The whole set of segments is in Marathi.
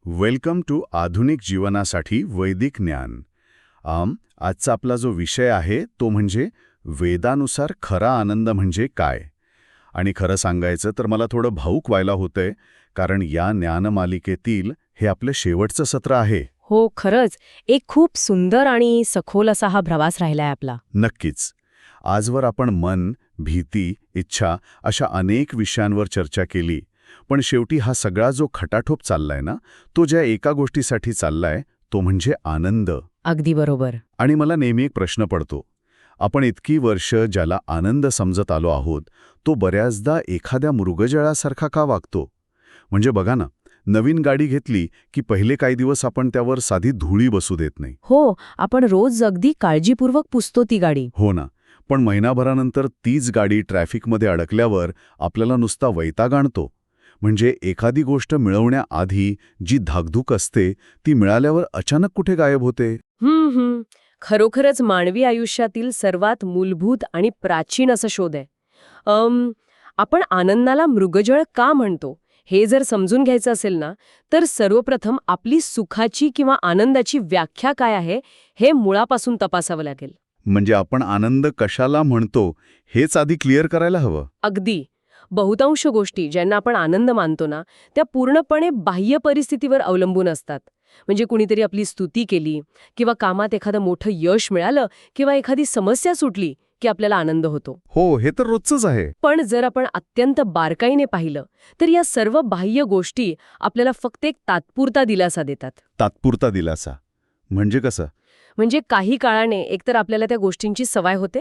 वेलकम टू आधुनिक जीवनासाठी वैदिक ज्ञान. आजचा आपला जो विषय आहे तो म्हणजे वेदानुसार खरा आनंद म्हणजे काय. आणि खरं सांगायचं तर मला थोडं भावूक व्हायला होतंय, कारण या ज्ञानमालिकेतील हे आपलं शेवटचं सत्र आहे. हो, खरंच एक खूप सुंदर आणि सखोल असा हा प्रवास राहिलाय आपला. नक्कीच. आजवर आपण मन, भीती, इच्छा अशा अनेक विषयांवर चर्चा केली. पण शेवटी हा सगळा जो खटाटोप चाललाय ना, तो ज्या एका गोष्टीसाठी चाललाय तो म्हणजे आनंद. अगदी बरोबर. आणि मला नेहमी एक प्रश्न पडतो, आपण इतकी वर्ष ज्याला आनंद समजत आलो आहोत, तो बऱ्याचदा एखाद्या मृगजळासारखा का वागतो? म्हणजे बघा ना, नवीन गाडी घेतली की पहिले काही दिवस आपण त्यावर साधी धुळी बसू देत नाही. हो, आपण रोज अगदी काळजीपूर्वक पुसतो ती गाडी. हो ना, पण महिनाभरानंतर तीच गाडी ट्रॅफिकमध्ये अडकल्यावर आपल्याला नुसता वैताग आणतो. म्हणजे एखादी गोष्ट मिळवण्याआधी जी धाकधूक असते ती मिळाल्यावर अचानक कुठे गायब होते. खरोखरच मानवी आयुष्यातील सर्वात मूलभूत आणि प्राचीन असं शोध आहे. आपण आनंदाला मृगजळ का म्हणतो हे जर समजून घ्यायचं असेल ना, तर सर्वप्रथम आपली सुखाची किंवा आनंदाची व्याख्या काय आहे हे मुळापासून तपासावं लागेल. म्हणजे आपण आनंद कशाला म्हणतो हेच आधी क्लिअर करायला हवं. अगदी. बहुतांश गोष्टी ज्यांना आपण आनंद मानतो ना, त्या पूर्णपणे बाह्य परिस्थितीवर अवलंबून असतात. म्हणजे कुणीतरी आपली स्तुती केली किंवा कामात एखादं मोठं यश मिळालं किंवा एखादी समस्या सुटली की आपल्याला आनंद होतो. हो, हे तर रोजचंच आहे. पण जर आपण अत्यंत बारकाईने पाहिलं तर या सर्व बाह्य गोष्टी आपल्याला फक्त एक तात्पुरता दिलासा देतात. तात्पुरता दिलासा म्हणजे कसं? म्हणजे काही काळाने एकतर आपल्याला त्या गोष्टींची सवय होते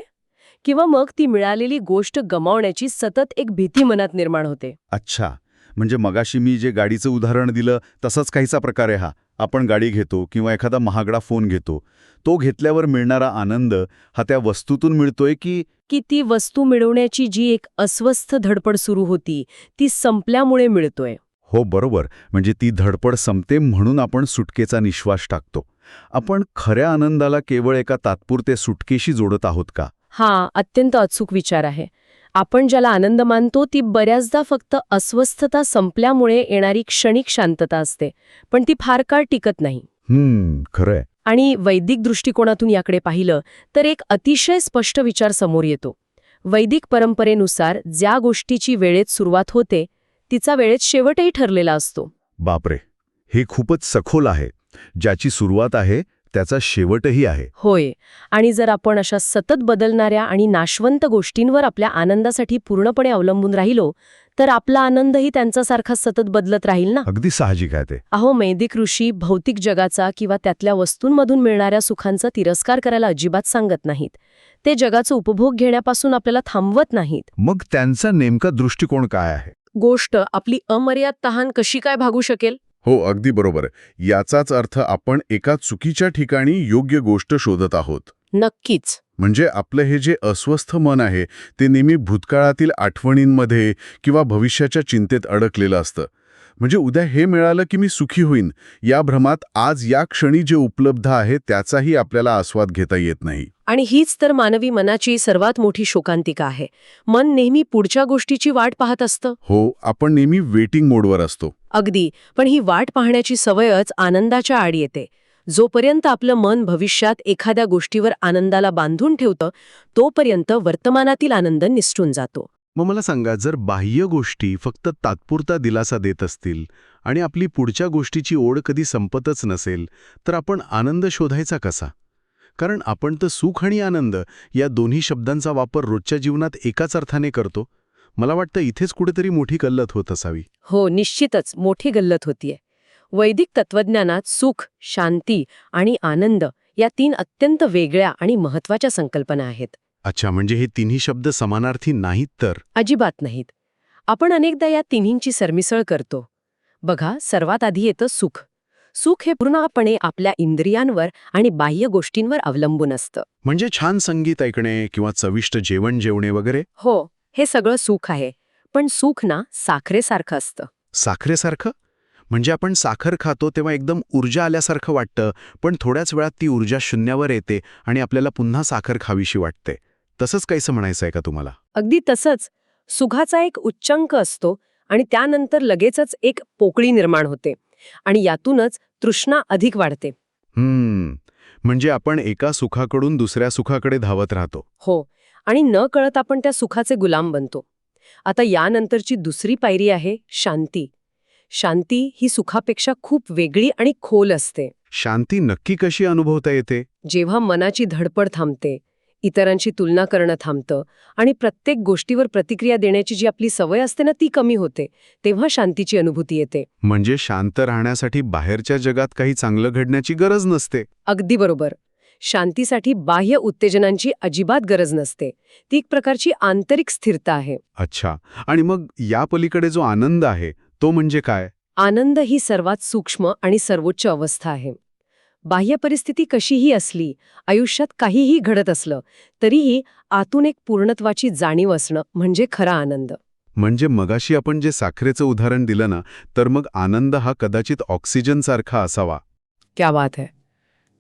किंवा मग ती मिळालेली गोष्ट गमावण्याची सतत एक भीती मनात निर्माण होते. अच्छा, म्हणजे मगाशी मी जे गाडीचं उदाहरण दिलं तसंच काहीचा प्रकार आहे हा. आपण गाडी घेतो किंवा एखादा महागडा फोन घेतो, तो घेतल्यावर मिळणारा आनंद हा त्या वस्तूतून मिळतोय की ती वस्तू मिळवण्याची जी एक अस्वस्थ धडपड सुरू होती ती संपल्यामुळे मिळतोय. हो बरोबर, म्हणजे ती धडपड संपते म्हणून आपण सुटकेचा निश्वास टाकतो. आपण खऱ्या आनंदाला केवळ एका तात्पुरते सुटकेशी जोडत आहोत का? हा अत्यंत अचूक विचार आहे. आपण ज्याला आनंद मानतो ती बऱ्याचदा फक्त अस्वस्थता संपल्यामुळे येणारी क्षणिक शांतता असते, पण ती फार काळ टिकत नाही. खरंय. आणि वैदिक दृष्टिकोनातून याकडे पाहिलं तर एक अतिशय स्पष्ट विचार समोर येतो. वैदिक परंपरेनुसार ज्या गोष्टीची वेळेत सुरुवात होते तिचा वेळेत शेवटही ठरलेला असतो. बापरे, हे खूपच सखोल आहे. ज्याची सुरुवात आहे त्याचा शेवटही आहे. होय. आणि जर आपण अशा सतत बदलणाऱ्या आणि नाशवंत गोष्टींवर आपल्या आनंदासाठी पूर्णपणे अवलंबून राहिलो तर आपला आनंदही त्यांच्यासारखा सतत बदलत राहील ना. अगदी साहजिक आहे ते. वैदिक ऋषी भौतिक जगाचा किंवा त्यातल्या वस्तूंमधून मिळणाऱ्या सुखांचा तिरस्कार करायला अजिबात सांगत नाहीत. ते जगाचा उपभोग घेण्यापासून आपल्याला थांबवत नाहीत. मग त्यांचा नेमका दृष्टिकोन काय आहे? गोष्ट आपली अमर्याद तहान कशी काय भागू शकेल. हो, अगदी बरोबर. याचाच अर्थ आपण एका चुकीच्या ठिकाणी योग्य गोष्ट शोधत आहोत. नक्कीच. म्हणजे आपलं हे जे अस्वस्थ मन आहे ते नेहमी भूतकाळातील आठवणींमध्ये किंवा भविष्याच्या चिंतेत अडकलेलं असतं. म्हणजे उद्या हे मिळालं की मी सुखी होईन या भ्रमात आज या क्षणी जे उपलब्ध आहे त्याचाही आपल्याला आस्वाद घेता येत नाही. आणि हीच तर मानवी मनाची सर्वात मोठी शोकांतिका आहे. मन नेहमी पुढच्या गोष्टीची वाट पाहत असतं. हो, आपण नेहमी वेटिंग मोडवर असतो. अगदी. पण ही वाट पाहण्याची सवयच आनंदाच्या आड येते. जोपर्यंत आपलं मन भविष्यात एखाद्या गोष्टीवर आनंदाला बांधून ठेवतं तोपर्यंत वर्तमानातील आनंद निसटून जातो. मग मला सांगा, जर बाह्य गोष्टी फक्त तात्पुरता दिलासा देत असतील आणि आपली पुढच्या गोष्टीची ओढ कधी संपतच नसेल तर आपण आनंद शोधायचा कसा? कारण आपण तर सुख आणि आनंद या दोन्ही शब्दांचा वापर रोजच्या जीवनात एकाच अर्थाने करतो. मला वाटतं इथेच कुठेतरी मोठी गल्लत होत असावी. हो, निश्चितच मोठी गल्लत होतीये. वैदिक तत्वज्ञानात सुख, शांती आणि आनंद या 3 अत्यंत वेगळ्या आणि महत्वाच्या संकल्पना आहेत. अच्छा, म्हणजे हे तिन्ही शब्द समानार्थी नाहीत तर? अजिबात नाहीत. आपण अनेकदा या तिन्हींची सरमिसळ करतो. बघा, सर्वात आधी येतं सुख. सुख हे पूर्णपणे आपल्या इंद्रियांवर आणि बाह्य गोष्टींवर अवलंबून असतं. म्हणजे छान संगीत ऐकणे किंवा चविष्ट जेवण जेवणे वगैरे? हो, हे सगळं सुख आहे. पण सुख ना साखरेसारखं असतं. साखरेसारखं? म्हणजे आपण साखर खातो तेव्हा एकदम ऊर्जा आल्यासारखं वाटतं, पण थोड्याच वेळात ती ऊर्जा शून्यावर येते आणि आपल्याला पुन्हा साखर खावीशी वाटते. तसंच काहीसं म्हणायचं आहे का तुम्हाला? अगदी तसंच. सुखाचा एक उच्चांक असतो आणि त्यानंतर लगेचच एक पोकळी निर्माण होते. आणि यातूनच तृष्णा अधिक वाढते. म्हणजे आपण एका सुखाकडून दुसऱ्या सुखाकडे धावत राहतो. हो, आणि न कळत आपण त्या सुखाचे गुलाम बनतो. आता यानंतरची दुसरी पायरी आहे शांती. शांती ही सुखापेक्षा खूप वेगळी आणि खोल असते. शांती नक्की कशी अनुभवता येते? जेव्हा मनाची धडपड थांबते, इतरांशी तुलना करणं थांबतं आणि प्रत्येक गोष्टीवर प्रतिक्रिया देण्याची जी आपली सवय असते ना ती कमी होते, तेव्हा शांतीची अनुभूती येते. म्हणजे शांत राहण्यासाठी बाहेरच्या जगात काही चांगलं घडण्याची गरज नसते. अगदी बरोबर. शांतीसाठी बाह्य उत्तेजनांची अजिबात गरज नसते. ती एक प्रकारची आंतरिक स्थिरता आहे. अच्छा. आणि मग या पलीकडे जो आनंद आहे तो म्हणजे काय? आनंद ही सर्वात सूक्ष्म आणि सर्वोच्च अवस्था आहे. बाह्य परिस्थिती कशीही असली, आयुष्यात काहीही घडत असलं, तरीही आतून एक पूर्णत्वाची जाणीव असणं म्हणजे खरा आनंद. म्हणजे मगाशी आपण जे साखरेचं उदाहरण दिलं ना, तर मग आनंद हा कदाचित ऑक्सिजनसारखा असावा. क्या बात है.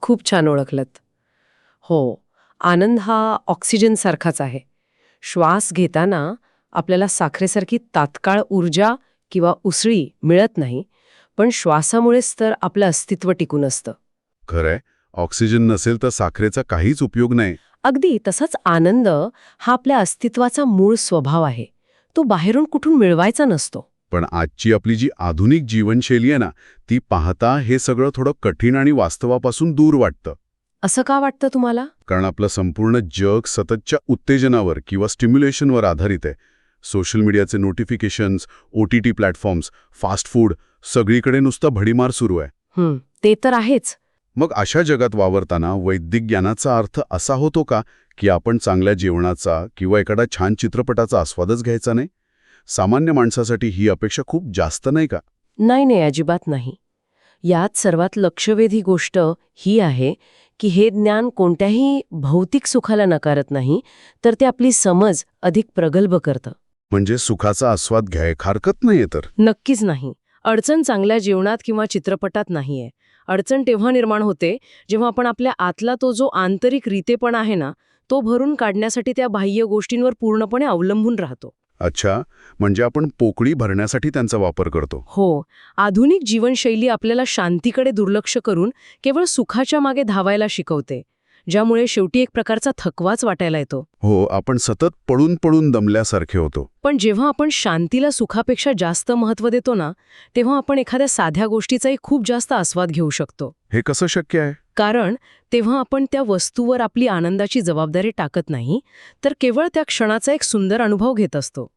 खूप छान ओळखलत. हो, आनंद हा ऑक्सिजनसारखाच आहे. श्वास घेताना आपल्याला साखरेसारखी तात्काळ ऊर्जा किंवा उसळी मिळत नाही, पण श्वासामुळेच तर आपलं अस्तित्व टिकून असतं. खरंय, ऑक्सिजन नसेल तर साखरेचा काहीच उपयोग नाही. अगदी तसाच आनंद हा आपल्या अस्तित्वाचा मूळ स्वभाव आहे. तो बाहेरून कुठून मिळवायचा नसतो. पण आजची आपली जी आधुनिक जीवनशैली आहे ना, ती पाहता हे सगळं थोडं कठीण आणि वास्तवापासून दूर वाटतं. असं का वाटतं तुम्हाला? कारण आपलं संपूर्ण जग सततच्या उत्तेजनावर किंवा स्टिम्युलेशनवर आधारित आहे. सोशल मीडियाचे notifications, OTT platforms, fast food, सगळीकडे नुसतं भडीमार सुरू आहे. ते तर आहेच. मग अशा जगात वावरताना वैदिक ज्ञानाचा अर्थ असा होतो का की आपण चांगल्या जेवणाचा किंवा एखाद्या छान चित्रपटाचा आस्वादच घ्यायचा नाही? सामान्य माणसासाठी ही अपेक्षा खूप जास्त नाही का? नाही, अजिबात नाही. यात सर्वात लक्षवेधी गोष्ट ही आहे की हे ज्ञान कोणत्याही भौतिक सुखाला नकारत नाही, तर ते आपली समज अधिक प्रगल्भ करतं. म्हणजे सुखाचा आस्वाद घ्याय हरकत नाहीये तर? नक्कीच नाही. अडचण चांगल्या जेवणात किंवा चित्रपटात नाहीये. अडचण तेव्हा निर्माण होते जेव्हा आपण आपल्या आतला तो जो आंतरिक रीतेपणा आहे ना, तो भरून काढण्यासाठी त्या बाह्य गोष्टींवर पूर्णपणे अवलंबून राहतो. अच्छा, म्हणजे आपण पोकळी भरण्यासाठी त्यांचा वापर करतो. हो, आधुनिक जीवनशैली आपल्याला शांतीकडे दुर्लक्ष करून केवळ सुखाच्या मागे धावायला शिकवते, ज्यामुळे शेवटी एक प्रकारचा थकवाच वाटायला येतो. हो, आपण सतत पळून पळून दमल्यासारखे होतो. पण जेव्हा आपण शांतीला सुखापेक्षा जास्त महत्त्व देतो ना, तेव्हा आपण एखाद्या साध्या गोष्टीचाही खूप जास्त आस्वाद घेऊ शकतो. हे कसं शक्य आहे? कारण तेव्हा आपण त्या वस्तूवर आपली आनंदाची जबाबदारी टाकत नाही, तर केवळ त्या क्षणाचा एक सुंदर अनुभव घेत असतो.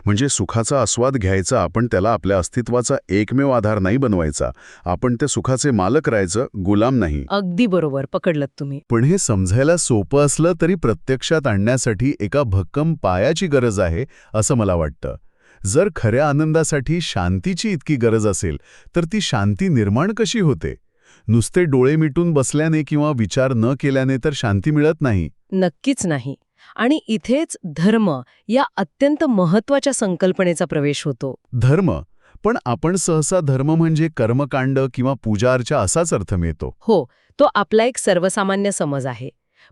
म्हणजे सुखाचा आस्वाद घ्यायचा, आपण त्याला आपल्या अस्तित्वाचा एकमेव आधार नाही बनवायचा. आपण त्या सुखाचे मालक राहायचं, गुलाम नाही. अगदी बरोबर पकडलत तुम्ही. पण हे समजायला सोपं असलं तरी प्रत्यक्षात आणण्यासाठी एका भक्कम पायाची गरज आहे, असं मला वाटतं. जर खऱ्या आनंदासाठी शांतीची इतकी गरज असेल, तर ती शांती निर्माण कशी होते? नुसते डोळे मिटून बसल्याने किंवा विचार न केल्याने तर शांती मिळत नाही. नक्कीच नाही. आणि इथेच धर्म या अत्यंत महत्त्वाच्या संकल्पनेचा प्रवेश होतो. धर्म? पण आपण सहसा धर्म म्हणजे कर्मकांड किंवा पूजार्चा असाच अर्थ मिळतो. हो, तो आपला एक सर्वसामान्य समज आहे.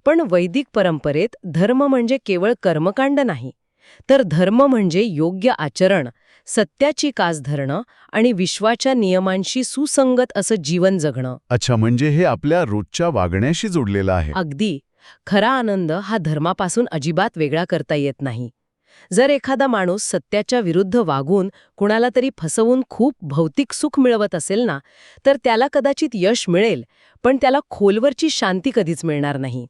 पण वैदिक परंपरेत धर्म म्हणजे केवळ कर्मकांड नाही, तर धर्म म्हणजे योग्य आचरण, सत्याची कास धरणं आणि विश्वाच्या नियमांशी सुसंगत असं जीवन जगणं. अच्छा, म्हणजे हे आपल्या रोजच्या वागण्याशी जोडलेलं आहे. अगदी. खरा आनंद हा धर्मापासून अजिबात वेगळा करता येत नाही. जर एखादा माणूस सत्याच्या विरुद्ध वागून कुणाला तरी फसवून खूप भौतिक सुख मिळवत असेल ना, तर त्याला कदाचित यश मिळेल, पण त्याला खोलवरची शांती कधीच मिळणार नाही.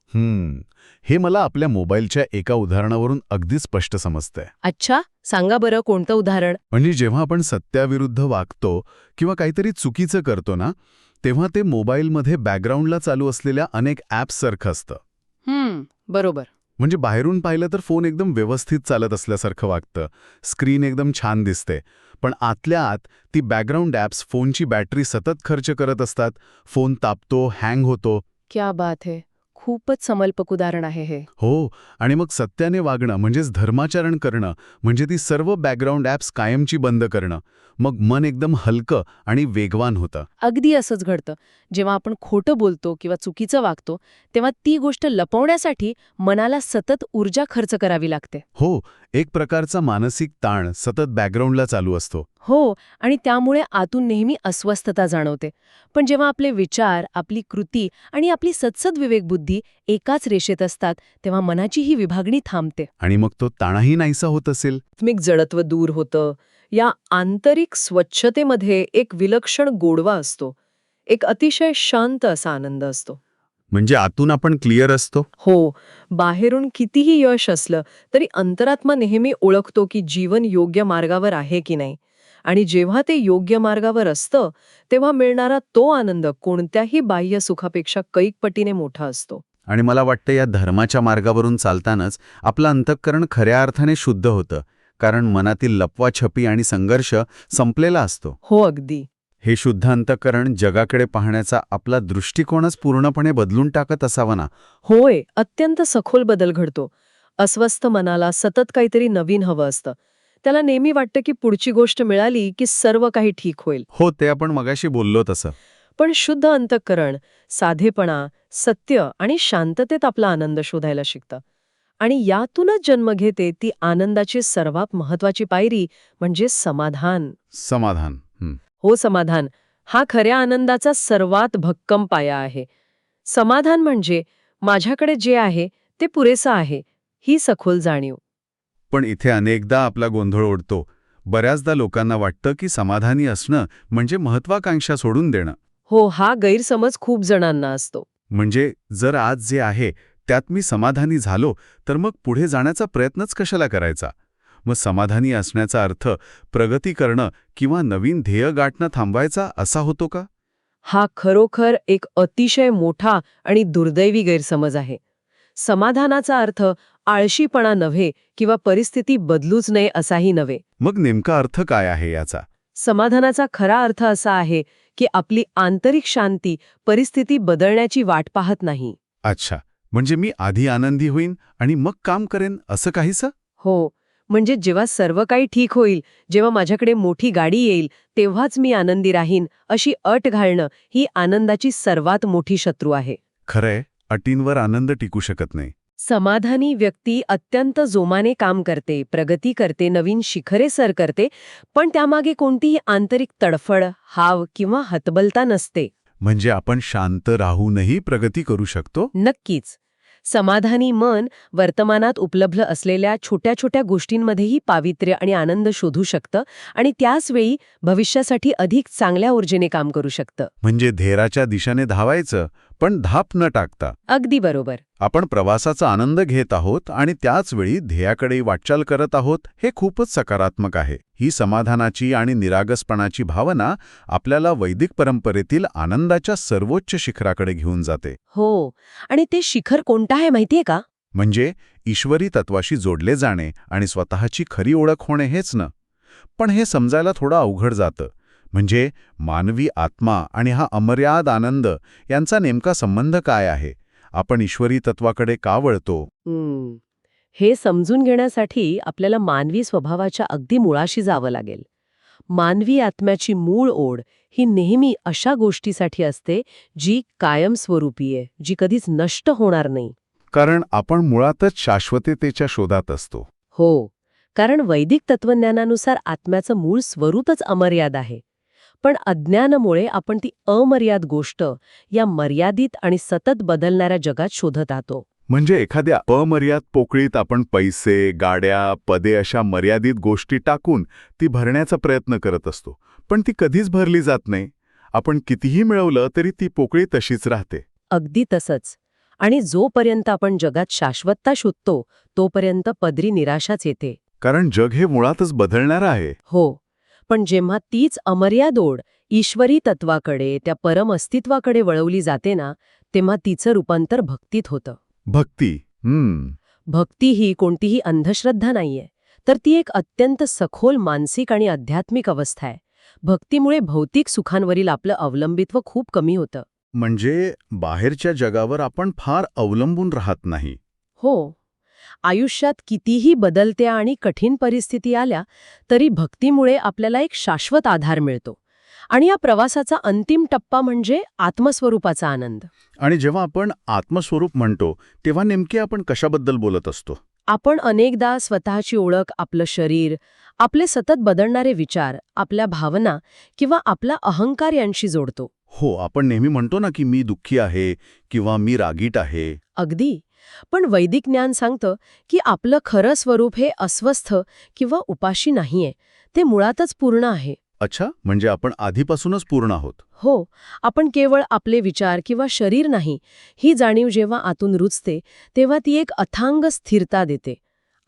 हे मला आपल्या मोबाईलच्या एका उदाहरणावरून अगदी स्पष्ट समजतंय. अच्छा, सांगा बरं कोणतं उदाहरण? म्हणजे जेव्हा आपण सत्याविरुद्ध वागतो किंवा काहीतरी चुकीचं करतो ना, तेव्हा ते मोबाईलमध्ये बॅकग्राऊंडला चालू असलेल्या अनेक ॲप्ससारखं असतं. बरोबर. म्हणजे बाहेरून पाहिलं तर फोन एकदम व्यवस्थित चालत असल्यासारखं वागतं, स्क्रीन एकदम छान दिसते, पण आतल्या आत ती बॅकग्राऊंड ॲप्स फोनची बॅटरी सतत खर्च करत असतात. फोन तापतो, हँग होतो. क्या बात है. खूपच समर्पक उदाहरण आहे हे. हो, आणि मग सत्याने वागणं म्हणजेच धर्माचरण करणं म्हणजे ती सर्व बॅकग्राऊंड ॲप्स कायमची बंद करणं. मग मन एकदम हलकं आणि वेगवान होतं. अगदी असंच घडतं. जेव्हा आपण खोटं बोलतो किंवा चुकीचं वागतो, तेव्हा ती गोष्ट लपवण्यासाठी मनाला सतत ऊर्जा खर्च करावी लागते. हो, एक प्रकारचा मानसिक ताण सतत बॅकग्राऊंडला चालू असतो. हो, आणि त्यामुळे आतून नेहमी अस्वस्थता जाणवते. पण जेव्हा आपले विचार, आपली कृती आणि आपली सद्सद विवेकबुद्धी एकाच रेषेत असतात, तेव्हा मनाची ही विभागणी थांबते. आणि मग तो ताणही नाहीसा होत असेल. आत्मिक जडत्व दूर होतं. या आंतरिक स्वच्छतेमध्ये एक विलक्षण गोडवा असतो. एक अतिशय शांत असा आनंद असतो. म्हणजे आतून आपण क्लिअर असतो. हो, बाहेरून कितीही यश असलं तरी अंतरात्मा नेहमी ओळखतो की जीवन योग्य मार्गावर आहे की नाही. आणि जेव्हा ते योग्य मार्गावर असतं तेव्हा मिळणारा तो आनंद कोणत्याही बाह्य सुखापेक्षा कैक पटीने मोठा असतो. आणि मला वाटतं या धर्माच्या मार्गावरून चालतानाच आपलं अंतःकरण खऱ्या अर्थाने शुद्ध होतं. कारण मनातील लपवाछपी आणि संघर्ष संपलेला असतो. हो, अगदी. हे शुद्ध अंतःकरण जगाकडे पाहण्याचा आपला दृष्टिकोनच पूर्णपणे बदलून टाकत असावा ना. होय, अत्यंत सखोल बदल घडतो. अस्वस्थ मनाला सतत काहीतरी नवीन हवं असतं. त्याला नेहमी वाटतं की पुढची गोष्ट मिळाली की सर्व काही ठीक होईल. हो, ते आपण मगाशी बोललो तसं. पण शुद्ध अंतःकरण साधेपणा, सत्य आणि शांततेत आपला आनंद शोधायला शिकतं. आणि यातूनच जन्म घेते ती आनंदाची सर्वात महत्वाची पायरी म्हणजे समाधान. समाधान. हो, समाधान हा खऱ्या आनंदाचा सर्वात भक्कम पाया आहे. समाधान म्हणजे माझ्याकडे जे आहे ते पुरेसं आहे, ही सखोल जाणीव. पण इथे अनेकदा आपला गोंधळ उडतो. बऱ्याचदा लोकांना वाटतं की समाधानी असणं म्हणजे महत्वाकांक्षा सोडून देणं. हो, हा गैरसमज खूप जणांना असतो. म्हणजे जर आज जे आहे त्यात मी समाधानी झालो तर मग पुढे जाण्याचा प्रयत्नच कशाला करायचा. मग समाधानी असण्याचा अर्थ प्रगती करणं किंवा नवीन ध्येय गाठणं थांबवायचा असा होतो का? हा खरोखर एक अतिशय मोठा आणि दुर्दैवी गैरसमज आहे. समाधानाचा अर्थ आळशीपणा नव्हे किंवा परिस्थिती बदलूच नये असाही नव्हे. मग नेमका अर्थ काय आहे याचा? समाधानाचा खरा अर्थ असा आहे की आपली आंतरिक शांती परिस्थिती बदलण्याची वाट पाहत नाही. अच्छा, म्हणजे मी आधी आनंदी होईन आणि मग काम करेन असं काहीसं? हो, म्हणजे जेव्हा सर्व काही ठीक होईल, जेव्हा माझ्याकडे मोठी गाडी येईल, तेव्हाच मी आनंदी राहीन अशी अट घालणं ही आनंदाची सर्वात मोठी शत्रू आहे. खरंय, अटींवर आनंद टिकू शकत नाही. समाधानी व्यक्ती अत्यंत जोमाने काम करते, प्रगती करते, नवीन शिखरे सर करते, पण त्यामागे कोणतीही आंतरिक तडफड, हाव किंवा हतबलता नसते. म्हणजे आपण शांत राहूनही प्रगती करू शकतो? नक्कीच. समाधानी मन वर्तमानात उपलब्ध असलेल्या छोट्या छोट्या गोष्टींमध्येही पावित्र्य आणि आनंद शोधू शकतं आणि त्याचवेळी भविष्यासाठी अधिक चांगल्या ऊर्जेने काम करू शकतं. म्हणजे ध्येयाच्या दिशेने धावायचं, पण धाप न टाकता. अगदी बरोबर. आपण प्रवासाचा आनंद घेत आहोत आणि त्याचवेळी ध्येयाकडे वाटचाल करत आहोत, हे खूपच सकारात्मक आहे. ही समाधानाची आणि निरागसपणाची भावना आपल्याला वैदिक परंपरेतील आनंदाच्या सर्वोच्च शिखराकडे घेऊन जाते. हो, आणि ते शिखर कोणतं आहे माहितीये का? म्हणजे ईश्वरी तत्वाशी जोडले जाणे आणि स्वतःची खरी ओळख होणे हेच न. पण हे समजायला थोडं अवघड जातं. म्हणजे मानवी आत्मा आणि हा अमर्याद आनंद यांचा नेमका संबंध काय आहे? आपण ईश्वरी तत्वाकडे का वळतो? हे समजून घेण्यासाठी आपल्याला मानवी स्वभावाच्या अगदी मुळाशी जावं लागेल. मानवी आत्म्याची मूळ ओढ ही नेहमी अशा गोष्टीसाठी असते जी कायमस्वरूपी आहे, जी कधीच नष्ट होणार नाही. कारण आपण मुळातच शाश्वततेच्या शोधात असतो. हो, कारण वैदिक तत्वज्ञानानुसार आत्म्याचं मूळ स्वरूपच अमर्याद आहे. पण अज्ञानामुळे आपण ती अमर्याद गोष्ट या मर्यादित आणि सतत बदलणाऱ्या जगात शोधत आहोत. म्हणजे एखाद्या अमर्याद पोकळीत आपण पैसे, गाड्या, पदे अशा मर्यादित गोष्टी टाकून ती भरण्याचा प्रयत्न करत असतो. पण ती कधीच भरली जात नाही. आपण कितीही मिळवलं तरी ती पोकळी तशीच राहते. अगदी तसंच. आणि जोपर्यंत आपण जगात शाश्वतता शोधतो तोपर्यंत पदरी निराशाच येते. कारण जग हे मुळातच बदलणारं आहे. हो, पण जेव्हा तीच अमर्याद ओढ ईश्वरी तत्वाकडे, त्या परम अस्तित्वाकडे वळवली जाते ना, तेव्हा तिचं रूपांतर भक्तीत होतं. भक्ती. भक्ती ही कोणतीही अंधश्रद्धा नाहीये, तर ती एक अत्यंत सखोल मानसिक आणि आध्यात्मिक अवस्था आहे. भक्तीमुळे भौतिक सुखांवरील आपलं अवलंबित्व खूप कमी होतं. म्हणजे बाहेरच्या जगावर आपण फार अवलंबून राहत नाही. हो, आयुष्यात कितीही बदलत्या आणि कठीण परिस्थिती आल्या तरी भक्तीमुळे आपल्याला एक शाश्वत आधार मिळतो. आणि या प्रवासाचा अंतिम टप्पा म्हणजे आत्मस्वरूपाचा आनंद. आणि जेव्हा आपण आत्मस्वरूप म्हणतो तेव्हा नेमके आपण कशाबद्दल बोलत असतो? आपण अनेकदा स्वतःची ओळख, आपलं शरीर, आपले सतत बदलणारे विचार, आपल्या भावना किंवा आपला अहंकार यांशी जोडतो. हो, आपण नेहमी म्हणतो ना की मी दुःखी आहे किंवा मी रागीट आहे. अगदी. पण वैदिक ज्ञान सांगतं की आपलं खरं स्वरूप हे अस्वस्थ किंवा उपाशी नाहीये, ते मुळातच पूर्ण आहे. अच्छा, म्हणजे आपण आधीपासूनच पूर्ण आहोत. हो, आपण केवळ आपले विचार किंवा शरीर नाही, ही जाणीव जेव्हा आतून रुजते, तेव्हा ती एक अथांग स्थिरता देते.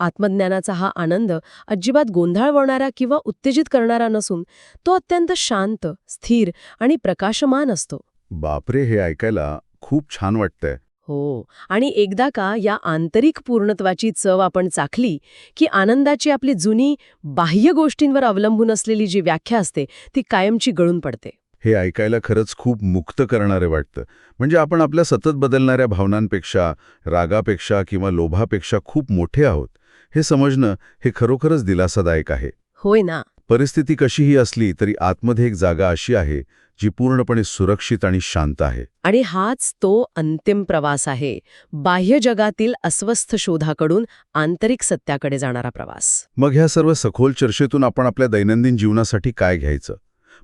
आत्मज्ञानाचा हा आनंद अजिबात गोंधळवणारा किंवा उत्तेजित करणारा नसून तो अत्यंत शांत, स्थिर आणि प्रकाशमान असतो. बापरे, हे ऐकायला खूप छान वाटतंय. हो, आणि एकदा का या आंतरिक पूर्णत्वाची चव आपण चाखली, की आनंदाची आपली जुनी बाह्य गोष्टींवर अवलंबून असलेली जी व्याख्या असते, ती कायमची गळून पडते. हे ऐकायला खरंच खूप मुक्त करणारे वाटतं. म्हणजे आपण आपल्या सतत बदलणाऱ्या भावनांपेक्षा, रागापेक्षा किंवा लोभापेक्षा खूप मोठे आहोत, हे समजणं हे खरोखरच दिलासादायक आहे. होय ना. परिस्थिती कशीही असली तरी आतमध्ये एक जागा अशी आहे जी पूर्णपणे सुरक्षित आणि शांत आहे. आणि हाच तो अंतिम प्रवास आहे, बाह्य जगातील अस्वस्थ शोधाकडून आंतरिक सत्याकडे जाणारा प्रवास. मग ह्या सर्व सखोल चर्चेतून आपण आपल्या दैनंदिन जीवनासाठी काय घ्यायचं?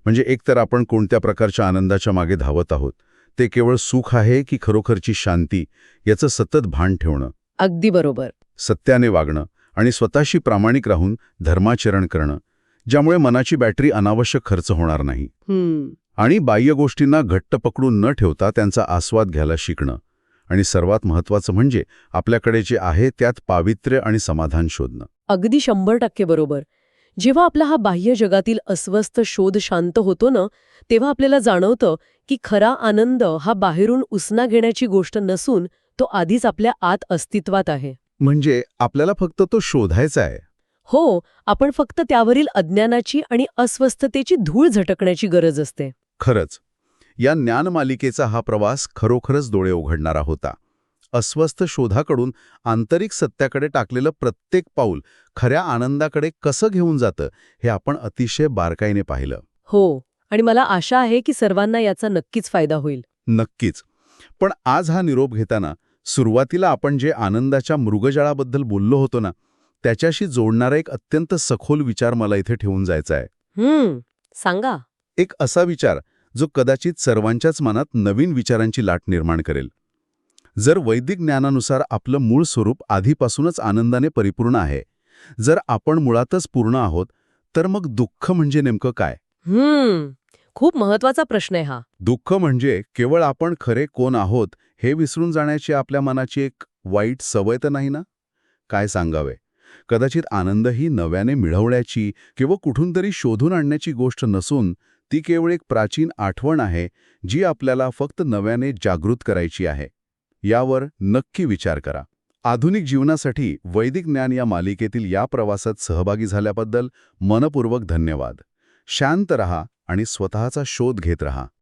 म्हणजे एकतर आपण कोणत्या प्रकारच्या आनंदाच्या मागे धावत आहोत, ते केवळ सुख आहे की खरोखरची शांती, याचं सतत भान ठेवणं. अगदी बरोबर. सत्याने वागणं आणि स्वतःशी प्रामाणिक राहून धर्माचरण करणं, ज्यामुळे मनाची बॅटरी अनावश्यक खर्च होणार नाही. आणि बाह्य गोष्टींना घट्ट पकडून न ठेवता त्यांचा आस्वाद घ्यायला शिकणं. आणि सर्वात महत्त्वाचं म्हणजे आपल्याकडे जे आहे त्यात पावित्र्य आणि समाधान शोधणं. अगदी 100% बरोबर. जेव्हा आपला हा बाह्य जगातील अस्वस्थ शोध शांत होतो ना, तेव्हा आपल्याला जाणवतं की खरा आनंद हा बाहेरून उसना घेण्याची गोष्ट नसून तो आधीच आपल्या आत अस्तित्वात आहे. म्हणजे आपल्याला फक्त तो शोधायचा आहे. हो, आपण फक्त त्यावरील अज्ञानाची आणि अस्वस्थतेची धूळ झटकण्याची गरज असते. खरंच, या ज्ञानमालिकेचा हा प्रवास खरोखरच डोळे उघडणारा होता. अस्वस्थ शोधाकडून आंतरिक सत्याकडे टाकलेलं प्रत्येक पाऊल खऱ्या आनंदाकडे कसं घेऊन जातं हे आपण अतिशय बारकाईने पाहिलं. हो, आणि मला आशा आहे की सर्वांना याचा नक्कीच फायदा होईल. नक्कीच. पण आज हा निरोप घेताना सुरुवातीला आपण जे आनंदाच्या मृगजळाबद्दल बोललो होतो ना, त्याच्याशी जोडणारा एक अत्यंत सखोल विचार मला इथे ठेवून जायचा आहे. सांगा. एक असा विचार जो कदाचित सर्वांच्याच मनात नवीन विचारांची लाट निर्माण करेल. जर वैदिक ज्ञानानुसार आपलं मूळ स्वरूप आधीपासूनच आनंदाने परिपूर्ण आहे, जर आपण मुळातच पूर्ण आहोत, तर मग दुःख म्हणजे नेमकं काय? खूप महत्वाचा प्रश्न आहे हा. दुःख म्हणजे केवळ आपण खरे कोण आहोत हे विसरून जाण्याची आपल्या मनाची एक वाईट सवय तर नाही ना? काय सांगावे? कदाचित आनंद ही नव्याने मिळवण्याची किंवा कुठून तरी शोधून आणण्याची गोष्ट नसून ती केवळ एक प्राचीन आठवण आहे जी आपल्याला फक्त नव्याने जागृत करायची आहे. यावर नक्की विचार करा. आधुनिक जीवनासाठी वैदिक ज्ञान या मालिकेतील या प्रवासात सहभागी झाल्याबद्दल मनपूर्वक धन्यवाद. शांत रहा आणि स्वतःचा शोध घेत रहा.